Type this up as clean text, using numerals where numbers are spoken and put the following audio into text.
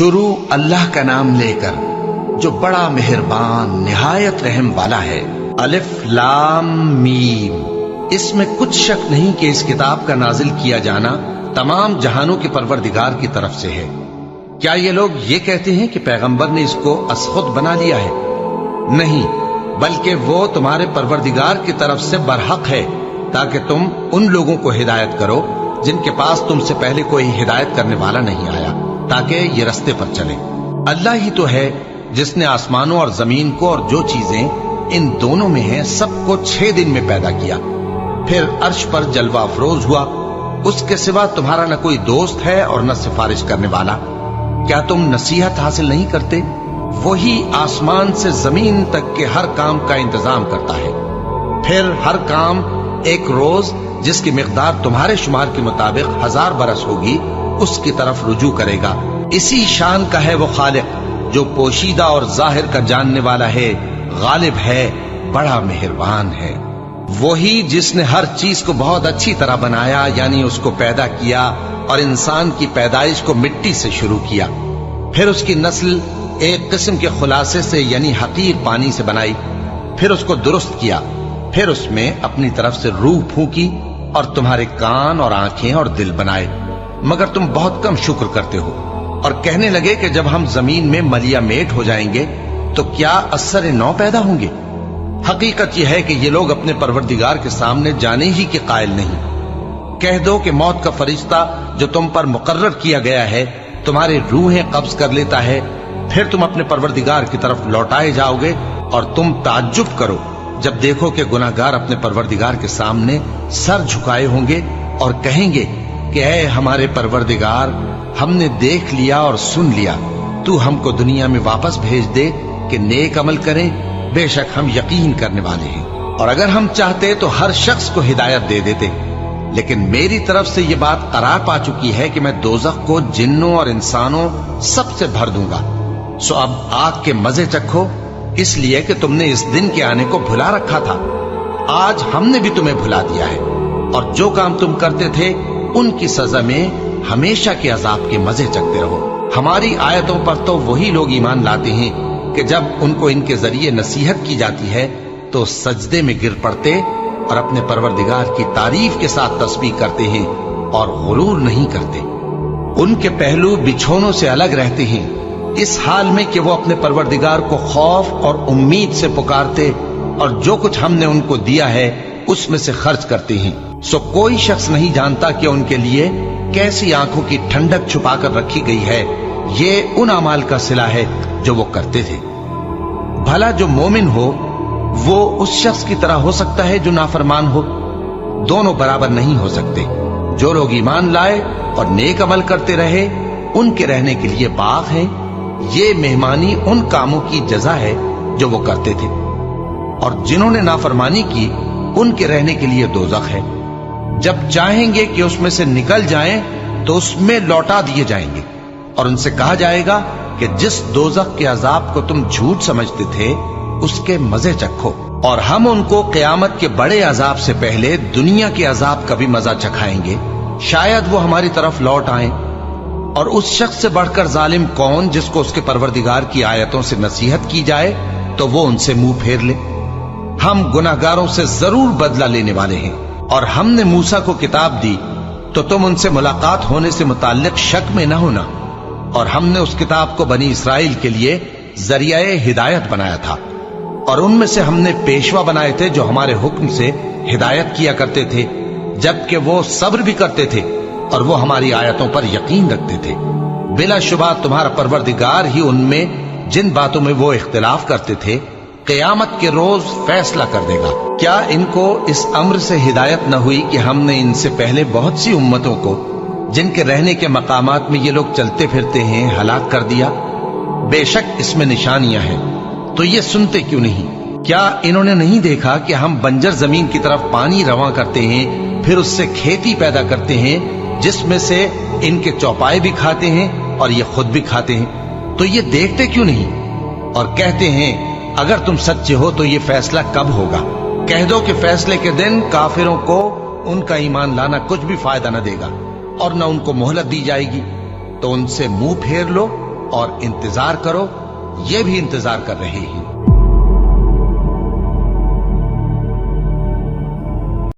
شروع اللہ کا نام لے کر جو بڑا مہربان نہایت رحم والا ہے۔ الف لام میم۔ اس میں کچھ شک نہیں کہ اس کتاب کا نازل کیا جانا تمام جہانوں کے پروردگار کی طرف سے ہے۔ کیا یہ لوگ یہ کہتے ہیں کہ پیغمبر نے اس کو از خود بنا لیا ہے؟ نہیں، بلکہ وہ تمہارے پروردگار کی طرف سے برحق ہے، تاکہ تم ان لوگوں کو ہدایت کرو جن کے پاس تم سے پہلے کوئی ہدایت کرنے والا نہیں آیا، تاکہ یہ رستے پر چلیں۔ اللہ ہی تو ہے جس نے آسمانوں اور زمین کو اور جو چیزیں ان دونوں میں ہیں سب کو 6 دن میں پیدا کیا، پھر عرش پر جلوہ افروز ہوا۔ اس کے سوا تمہارا نہ کوئی دوست ہے اور نہ سفارش کرنے والا۔ کیا تم نصیحت حاصل نہیں کرتے؟ وہی آسمان سے زمین تک کے ہر کام کا انتظام کرتا ہے، پھر ہر کام ایک روز جس کی مقدار تمہارے شمار کے مطابق 1000 برس ہوگی اس کی طرف رجوع کرے گا۔ اسی شان کا ہے وہ خالق جو پوشیدہ اور ظاہر کا جاننے والا ہے، غالب ہے، بڑا مہربان ہے۔ وہی جس نے ہر چیز کو بہت اچھی طرح بنایا، یعنی اس کو پیدا کیا اور انسان کی پیدائش کو مٹی سے شروع کیا، پھر اس کی نسل ایک قسم کے خلاصے سے یعنی حقیر پانی سے بنائی، پھر اس کو درست کیا، پھر اس میں اپنی طرف سے روح پھونکی اور تمہارے کان اور آنکھیں اور دل بنائے، مگر تم بہت کم شکر کرتے ہو۔ اور کہنے لگے کہ جب ہم زمین میں ملیا میٹ ہو جائیں گے تو کیا اثر نو پیدا ہوں گے؟ حقیقت یہ ہے کہ یہ لوگ اپنے پروردگار کے سامنے جانے ہی کے قائل نہیں۔ کہہ دو کہ موت کا فرشتہ جو تم پر مقرر کیا گیا ہے تمہاری روحیں قبض کر لیتا ہے، پھر تم اپنے پروردگار کی طرف لوٹائے جاؤ گے، اور تم تعجب کرو جب دیکھو کہ گناہگار اپنے پروردگار کے سامنے سر جھکائے ہوں گے اور کہیں گے کہ اے ہمارے پروردگار، ہم نے دیکھ لیا اور سن لیا، تو ہم کو دنیا میں واپس بھیج دے کہ نیک عمل کریں، بے شک ہم یقین کرنے والے ہیں۔ اور اگر ہم چاہتے تو ہر شخص کو ہدایت دے دیتے، لیکن میری طرف سے یہ بات قرار پا چکی ہے کہ میں دوزخ کو جنوں اور انسانوں سب سے بھر دوں گا، سو اب آگ کے مزے چکھو، اس لیے کہ تم نے اس دن کے آنے کو بھلا رکھا تھا۔ آج ہم نے بھی تمہیں بھلا دیا ہے، اور جو کام تم کرتے تھے ان کی سزا میں ہمیشہ کے عذاب کے مزے چکھتے رہو۔ ہماری آیتوں پر تو وہی لوگ ایمان لاتے ہیں کہ جب ان کو ان کے ذریعے نصیحت کی جاتی ہے تو سجدے میں گر پڑتے اور اپنے پروردگار کی تعریف کے ساتھ تسبیح کرتے ہیں اور غرور نہیں کرتے۔ ان کے پہلو بچھونوں سے الگ رہتے ہیں، اس حال میں کہ وہ اپنے پروردگار کو خوف اور امید سے پکارتے اور جو کچھ ہم نے ان کو دیا ہے اس میں سے خرچ کرتے ہیں۔ سو کوئی شخص نہیں جانتا کہ ان کے لیے کیسی آنکھوں کی ٹھنڈک چھپا کر رکھی گئی ہے، یہ ان اعمال کا صلہ ہے جو وہ کرتے تھے۔ بھلا جو مومن ہو وہ اس شخص کی طرح ہو سکتا ہے جو نافرمان ہو؟ دونوں برابر نہیں ہو سکتے۔ جو لوگ ایمان لائے اور نیک عمل کرتے رہے ان کے رہنے کے لیے باغ ہیں، یہ مہمانی ان کاموں کی جزا ہے جو وہ کرتے تھے، اور جنہوں نے نافرمانی کی ان کے رہنے کے لیے دوزخ ہے، جب چاہیں گے کہ اس میں سے نکل جائیں تو اس میں لوٹا دیے جائیں گے، اور ان سے کہا جائے گا کہ جس دوزخ کے عذاب کو تم جھوٹ سمجھتے تھے اس کے مزے چکھو، اور ہم ان کو قیامت کے بڑے عذاب سے پہلے دنیا کے عذاب کا بھی مزہ چکھائیں گے، شاید وہ ہماری طرف لوٹ آئیں۔ اور اس شخص سے بڑھ کر ظالم کون جس کو اس کے پروردگار کی آیتوں سے نصیحت کی جائے تو وہ ان سے منہ پھیر لے۔ ہم گناہگاروں سے ضرور بدلہ لینے والے ہیں، اور ہم نے موسیٰ کو کتاب دی تو تم ان سے ملاقات ہونے سے متعلق شک میں نہ ہونا، اور ہم نے اس کتاب کو بنی اسرائیل کے لیے ذریعہ ہدایت بنایا تھا، اور ان میں سے ہم نے پیشوا بنائے تھے جو ہمارے حکم سے ہدایت کیا کرتے تھے، جبکہ وہ صبر بھی کرتے تھے اور وہ ہماری آیتوں پر یقین رکھتے تھے۔ بلا شبہ تمہارا پروردگار ہی ان میں جن باتوں میں وہ اختلاف کرتے تھے قیامت کے روز فیصلہ کر دے گا۔ کیا ان کو اس امر سے ہدایت نہ ہوئی کہ ہم نے ان سے پہلے بہت سی امتوں کو جن کے رہنے کے مقامات میں یہ لوگ چلتے پھرتے ہیں ہلاک کر دیا؟ بے شک اس میں نشانیاں ہیں، تو یہ سنتے کیوں نہیں؟ کیا انہوں نے نہیں دیکھا کہ ہم بنجر زمین کی طرف پانی رواں کرتے ہیں، پھر اس سے کھیتی پیدا کرتے ہیں جس میں سے ان کے چوپائے بھی کھاتے ہیں اور یہ خود بھی کھاتے ہیں؟ تو یہ دیکھتے کیوں نہیں؟ اور کہتے ہیں اگر تم سچے ہو تو یہ فیصلہ کب ہوگا؟ کہہ دو کہ فیصلے کے دن کافروں کو ان کا ایمان لانا کچھ بھی فائدہ نہ دے گا اور نہ ان کو مہلت دی جائے گی، تو ان سے منہ پھیر لو اور انتظار کرو، یہ بھی انتظار کر رہے ہیں۔